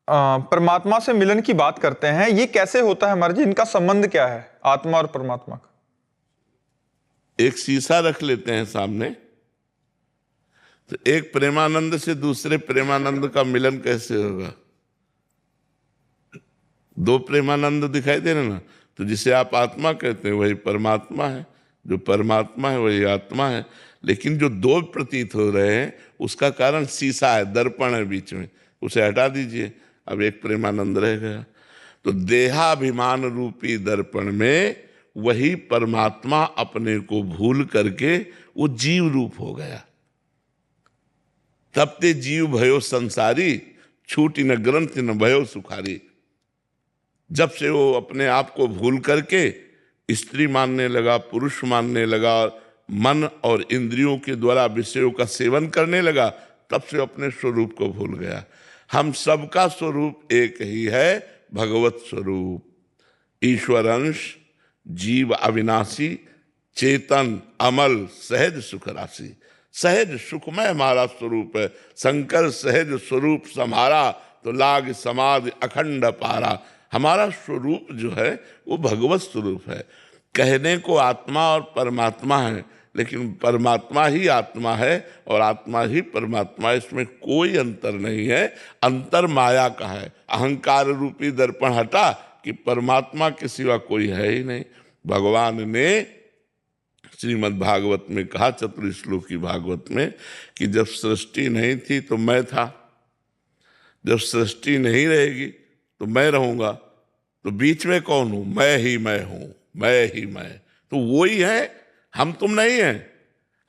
परमात्मा से मिलन की बात करते हैं, ये कैसे होता है महाराज जी? इनका संबंध क्या है आत्मा और परमात्मा का? एक शीशा रख लेते हैं सामने, तो एक प्रेमानंद से दूसरे प्रेमानंद का मिलन कैसे होगा? दो प्रेमानंद दिखाई दे रहे ना, तो जिसे आप आत्मा कहते हैं वही परमात्मा है, जो परमात्मा है वही आत्मा है। लेकिन जो दो प्रतीत हो रहे हैं उसका कारण शीशा है, दर्पण है बीच में, उसे हटा दीजिए, अब एक प्रेमानंद रह गया। तो देहाभिमान रूपी दर्पण में वही परमात्मा अपने को भूल करके वो जीव रूप हो गया। तब ते जीव भयो संसारी, छूटी न ग्रंथ न भयो सुखारी। जब से वो अपने आप को भूल करके स्त्री मानने लगा, पुरुष मानने लगा, मन और इंद्रियों के द्वारा विषयों का सेवन करने लगा, तब से अपने स्वरूप को भूल गया। हम सबका स्वरूप एक ही है, भगवत स्वरूप, ईश्वर अंश, जीव अविनाशी, चेतन अमल, सहज सुख राशि। सहज सुखमय हमारा स्वरूप है। शंकर सहज स्वरूप सम्हारा, तो लाग समाधि अखंड पारा। हमारा स्वरूप जो है वो भगवत स्वरूप है। कहने को आत्मा और परमात्मा है, लेकिन परमात्मा ही आत्मा है और आत्मा ही परमात्मा है, इसमें कोई अंतर नहीं है। अंतर माया का है। अहंकार रूपी दर्पण हटा कि परमात्मा के सिवा कोई है ही नहीं। भगवान ने श्रीमद् भागवत में कहा, चतुर्श्लोकी भागवत में, कि जब सृष्टि नहीं थी तो मैं था, जब सृष्टि नहीं रहेगी तो मैं रहूंगा, तो बीच में कौन हूं? मैं ही मैं हूं, मैं ही मैं। तो वो ही है, हम तुम नहीं है,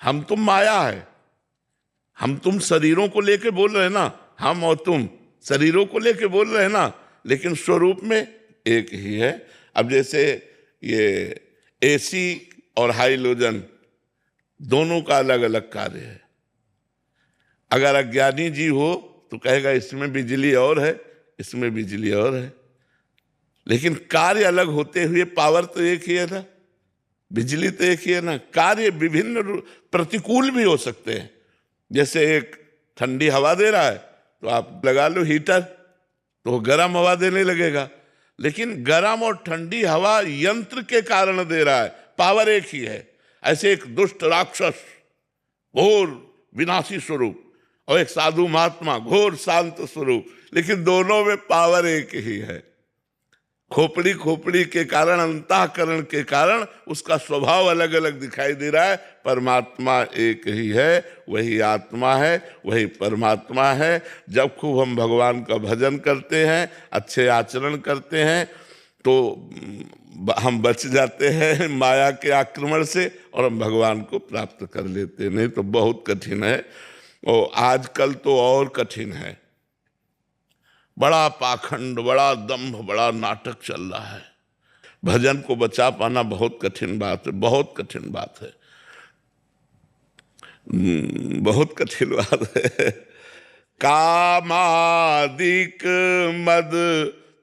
हम तुम माया है। हम तुम शरीरों को लेके बोल रहे हैं ना, हम और तुम शरीरों को लेके बोल रहे हैं ना, लेकिन स्वरूप में एक ही है। अब जैसे ये एसी और हाइड्रोजन दोनों का अलग अलग कार्य है। अगर अज्ञानी जी हो तो कहेगा इसमें बिजली और है, इसमें बिजली और है, लेकिन कार्य अलग होते हुए पावर तो एक ही है ना, बिजली तो एक ही है ना। कार्य विभिन्न प्रतिकूल भी हो सकते हैं। जैसे एक ठंडी हवा दे रहा है तो आप लगा लो हीटर, तो वो गर्म हवा देने लगेगा, लेकिन गर्म और ठंडी हवा यंत्र के कारण दे रहा है, पावर एक ही है। ऐसे एक दुष्ट राक्षस घोर विनाशी स्वरूप और एक साधु महात्मा घोर शांत स्वरूप, लेकिन दोनों में पावर एक ही है। खोपड़ी खोपड़ी के कारण, अंतःकरण के कारण उसका स्वभाव अलग अलग दिखाई दे रहा है। परमात्मा एक ही है, वही आत्मा है, वही परमात्मा है। जब खूब हम भगवान का भजन करते हैं, अच्छे आचरण करते हैं, तो हम बच जाते हैं माया के आक्रमण से और हम भगवान को प्राप्त कर लेते हैं। नहीं तो बहुत कठिन है, और आजकल तो और कठिन है। बड़ा पाखंड, बड़ा दंभ, बड़ा नाटक चल रहा है। भजन को बचा पाना बहुत कठिन बात है, बहुत कठिन बात है, बहुत कठिन बात है। कामादिक मद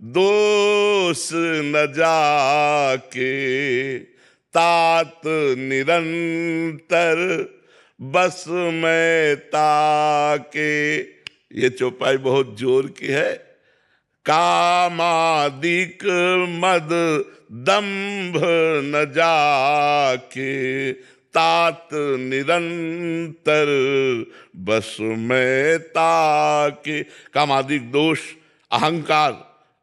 दोष न जाके, तात निरंतर बस में ताके। ये चौपाई बहुत जोर की है। कामादिक मद दंभ न जाके, तात निरंतर बस में ताके। कामादिक दोष, अहंकार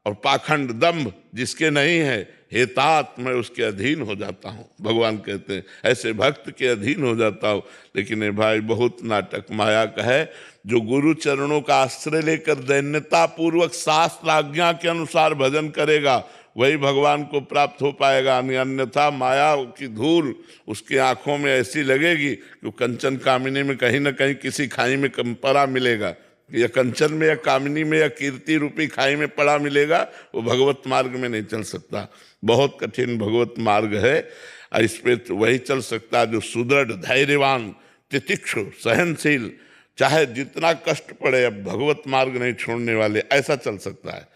और पाखंड, दंभ जिसके नहीं है, हे तात मैं उसके अधीन हो जाता हूँ। भगवान कहते हैं ऐसे भक्त के अधीन हो जाता हूँ। लेकिन ये भाई बहुत नाटक माया का है। जो गुरु चरणों का आश्रय लेकर दैन्यता पूर्वक शास्त्र आज्ञा के अनुसार भजन करेगा वही भगवान को प्राप्त हो पाएगा। अन्यथा माया की धूल उसकी आंखों में ऐसी लगेगी कि कंचन कामिनी में कहीं ना कहीं किसी खाई में पड़ा मिलेगा, या कंचन में या कामिनी में या कीर्ति रूपी खाई में पड़ा मिलेगा। वो भगवत मार्ग में नहीं चल सकता। बहुत कठिन भगवत मार्ग है। इस पे तो वही चल सकता है जो सुदृढ़, धैर्यवान, तितिक्षु, सहनशील, चाहे जितना कष्ट पड़े अब भगवत मार्ग नहीं छोड़ने वाले, ऐसा चल सकता है।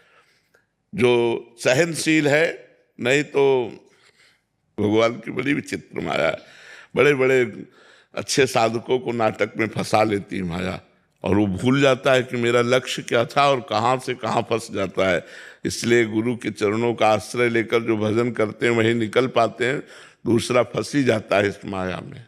जो सहनशील है, नहीं तो भगवान की बड़ी विचित्र माया है। बड़े बड़े अच्छे साधकों को नाटक में फंसा लेती है माया। और वो भूल जाता है कि मेरा लक्ष्य क्या था और कहाँ से कहाँ फंस जाता है। इसलिए गुरु के चरणों का आश्रय लेकर जो भजन करते हैं वही निकल पाते हैं, दूसरा फंस ही जाता है इस माया में।